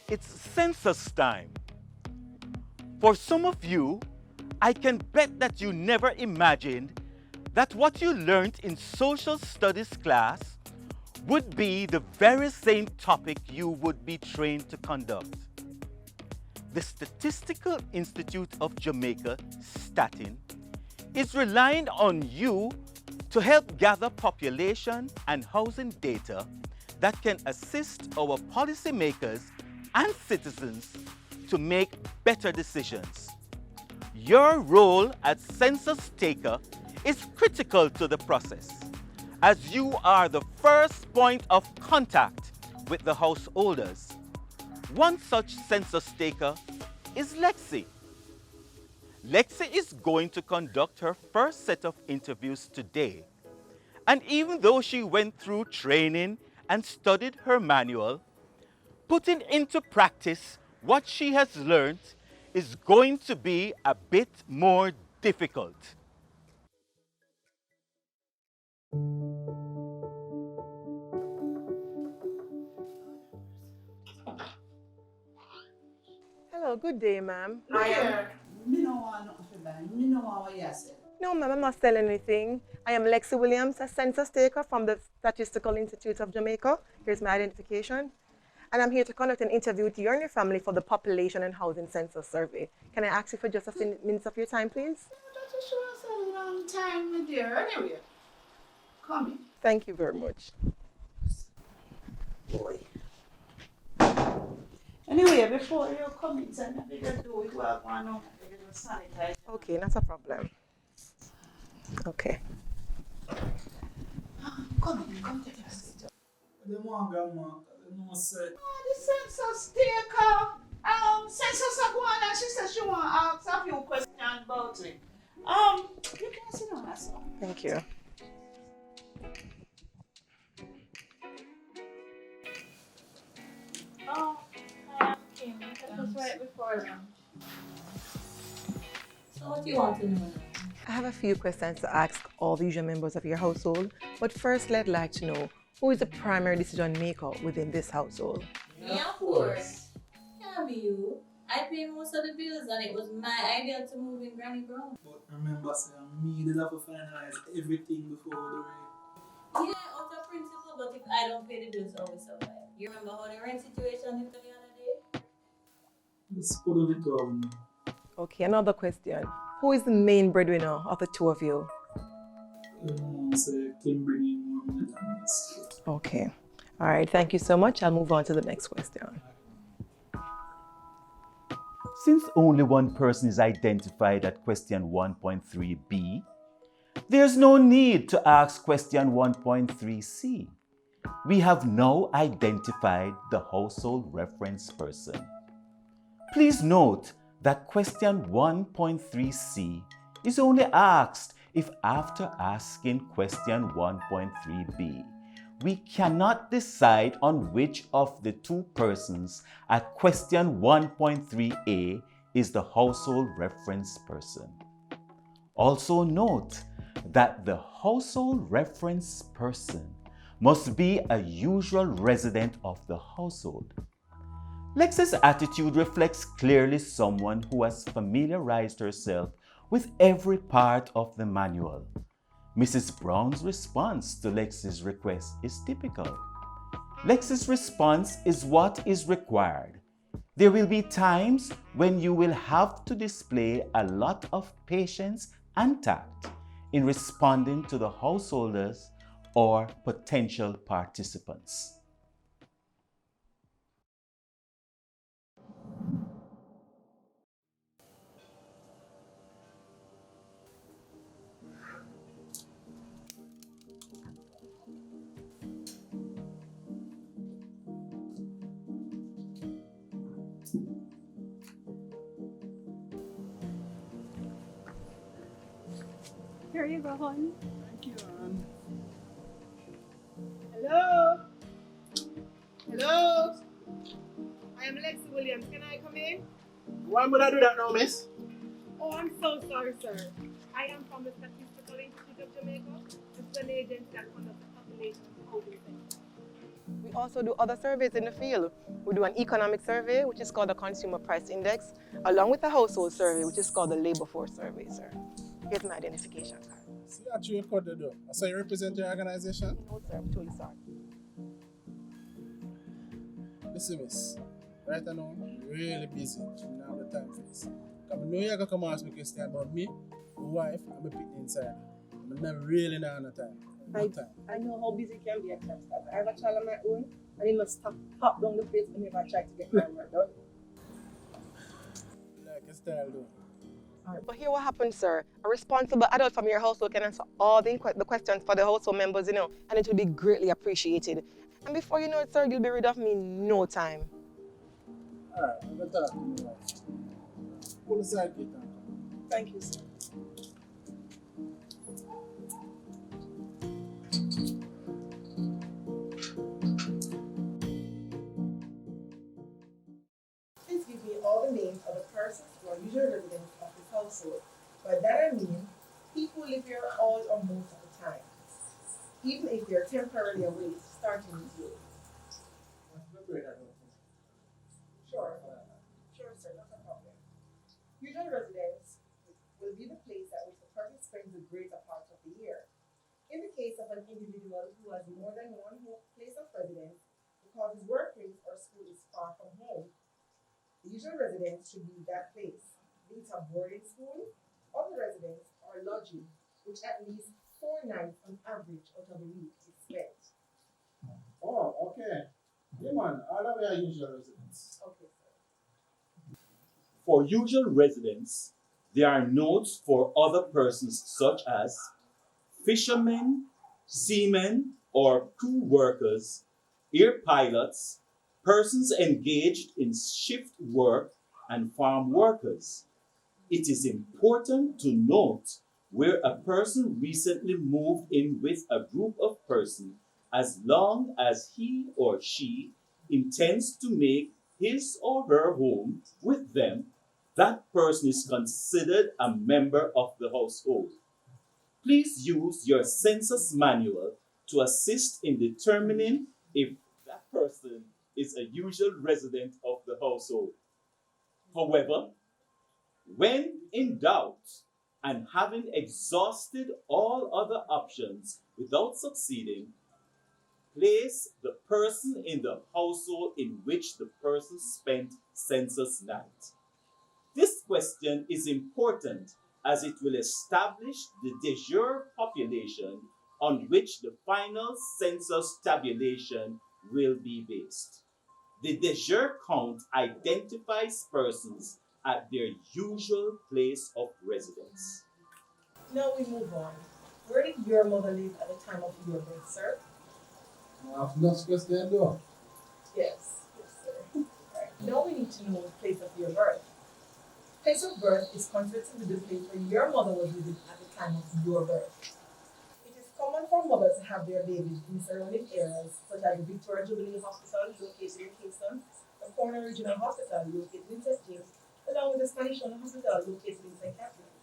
It's census time. For some of you, I can bet that you never imagined that what you learned in social studies class would be the very same topic you would be trained to conduct. The Statistical Institute of Jamaica, STATIN, is relying on you to help gather population and housing data that can assist our policymakers and citizens to make better decisions. Your role as census taker is critical to the process, as you are the first point of contact with the householders. One such census taker is Lexi. Lexi is going to conduct her first set of interviews today. And even though she went through training and studied her manual, putting into practice what she has learned is going to be a bit more difficult. Hello, good day, ma'am. Look here, me no want nothing for that. Me no want what you said. No, ma'am, I'm not selling anything. I am Lexi Williams, a census taker from the Statistical Institute of Jamaica. Here's my identification. And I'm here to conduct an interview with you and your family for the Population and Housing Census Survey. Can I ask you for just a few minutes of your time, please? That is sure us a long time, my dear. Anyway, come in. Thank you very much. Boy. Anyway, before you come in, send me to do it. Well, one on sanitize. Okay, not a problem. Okay. Come in, come take your seat. They want grandma, they know say. The census taker, census are going and she said she want to ask a few questions about it. You can sit down, that's all. Thank you. Oh, I am Kim. That was right before lunch. So what do you want to know now? I have a few questions to ask all the usual members of your household, but first I'd like to know who is the primary decision maker within this household? Me, of course. Can't be you. I pay most of the bills and it was my idea to move in Granny Brown. But remember, say, me did have to finalize everything before the rain. Yeah, out of principle, but if I don't pay the bills, how we survive? You remember how the rent situation is the other day? Just put on it down. Okay, another question. Who is the main breadwinner of the two of you? Say, Kim bring in more money than this. Okay. All right, thank you so much. I'll move on to the next question. Since only one person is identified at question 1.3b, there's no need to ask question 1.3c. We have now identified the household reference person. Please note that question 1.3c is only asked if after asking question 1.3b, we cannot decide on which of the two persons at question 1.3a is the household reference person. Also note that the household reference person must be a usual resident of the household. Lexi's attitude reflects clearly someone who has familiarized herself with every part of the manual. Mrs. Brown's response to Lexi's request is typical. Lexi's response is what is required. There will be times when you will have to display a lot of patience and tact in responding to the householders or potential participants. Here you go, hon. Thank you, Ann. Hello? Hello? I am Lexi Williams. Can I come in? Why would I do that now, miss? Oh, I'm so sorry, sir. I am from the Statistical Institute of Jamaica. agency that conducts the population housing census. We also do other surveys in the field. We do an economic survey, which is called the Consumer Price Index, along with a household survey, which is called the Labor Force Survey, sir. Here's my identification card. See that you recorded though. So you represent your organization? No, sir, I'm truly sorry. Listen, miss. Right now, I'm really busy. I don't have the time for this. Because I know you're going to come ask me question about me, my wife, and my picnic inside. I'm not really not on the time. No time. I know how busy it can be at times. I have a child of my own, and he must pop down the place whenever I try to get my work done. Like your style though. But here what happens, sir. A responsible adult from your household can answer all the questions for the household members, and it will be greatly appreciated. And before you know it, sir, you'll be rid of me in no time. Alright, I'm going to talk to my wife. Pull aside gate and come. Thank you, sir. Please give me all the names of the persons who are usual residents of this household. By that I mean people who live here all or most of the time, even if they are temporarily away, starting with you. Sure, sir, not a problem. Usual residence will be the place at which the person spends the greater part of the year. In the case of an individual who has more than one place of residence because his workplace or school is far from home, the usual residence should be that place, be it a boarding school, other residence, or lodging, which at least 4 nights on average out of the week is spent. Oh, okay. Yeah, man, all of our usual residents. Okay, sir. For usual residents, there are notes for other persons such as fishermen, seamen or crew workers, air pilots, persons engaged in shift work, and farm workers. It is important to note where a person recently moved in with a group of persons, as long as he or she intends to make his or her home with them, that person is considered a member of the household. Please use your census manual to assist in determining if that person is a usual resident of the household. However, when in doubt and having exhausted all other options without succeeding, place the person in the household in which the person spent census night. This question is important as it will establish the de jure population on which the final census tabulation will be based. The de jure count identifies persons at their usual place of residence. Now we move on. Where did your mother live at the time of your birth, sir? I've lost question though. Yes, sir. Right. Now we need to know the place of your birth. Place of birth is considered to be the place where your mother was living at the time of your birth. It is common for mothers to have their babies in surrounding areas such as the Victoria Jubilee Hospital located in Kingston, the Corner Regional Hospital located in St. James, along with the Spanish Town Hospital located in St. Catherine.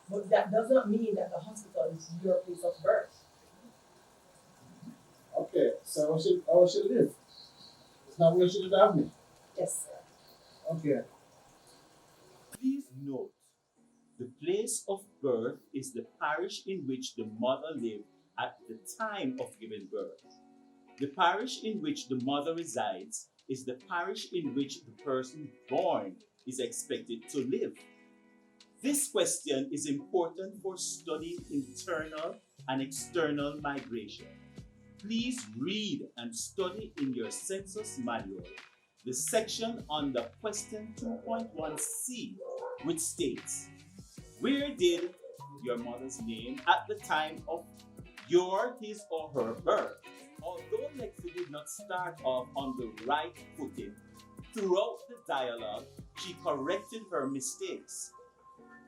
But that does not mean that the hospital is your place of birth. Okay, so I should live. It's not where she should have me. Yes, sir. Okay. Please note, the place of birth is the parish in which the mother lived at the time of giving birth. The parish in which the mother resides is the parish in which the person born is expected to live. This question is important for studying internal and external migration. Please read and study in your census manual the section under question 2.1c, which states, where did your mother's name at the time of his or her birth? Although Lexi did not start off on the right footing, throughout the dialogue, she corrected her mistakes.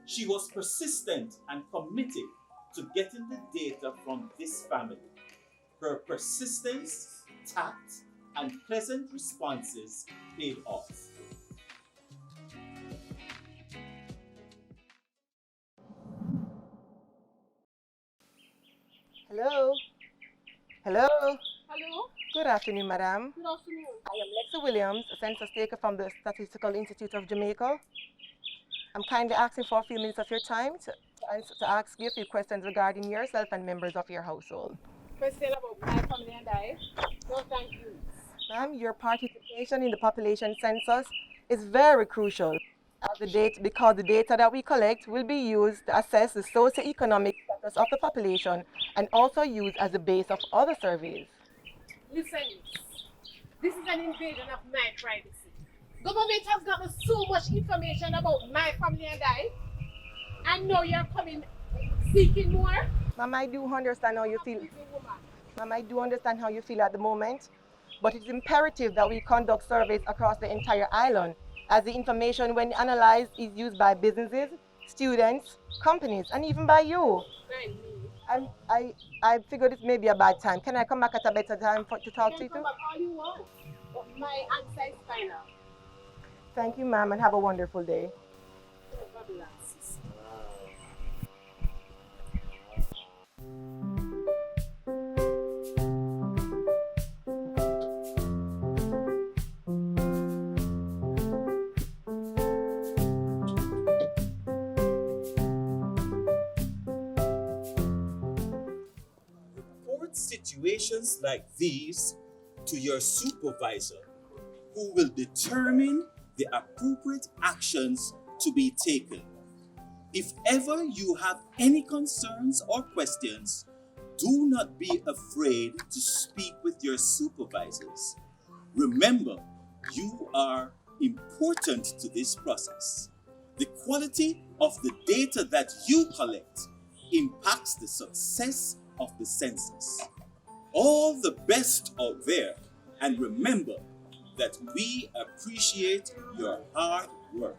She was persistent and committed to getting the data from this family. Her persistence, tact, and pleasant responses paid off. Hello? Hello. Hello. Good afternoon, madam. Good afternoon. I am Lexa Williams, a census taker from the Statistical Institute of Jamaica. I'm kindly asking for a few minutes of your time to ask you a few questions regarding yourself and members of your household. Question about my family and I. No, thank you. Ma'am, your participation in the population census is very crucial because the data that we collect will be used to assess the socioeconomic status of the population and also used as a base of other surveys. Listen, this is an invasion of my privacy. Government has gotten so much information about my family and I, and now you're coming seeking more. Ma'am, I do understand how you feel. Ma'am, I do understand how you feel at the moment, but it's imperative that we conduct surveys across the entire island, as the information, when analyzed, is used by businesses, students, companies, and even by you. I figure this may be a bad time. Can I come back at a better time to talk to you? Come back all you want, but my answer is final. Thank you, ma'am, and have a wonderful day. Report situations like these to your supervisor, who will determine the appropriate actions to be taken. If ever you have any concerns or questions, do not be afraid to speak with your supervisors. Remember, you are important to this process. The quality of the data that you collect impacts the success of the census. All the best out there, and remember that we appreciate your hard work.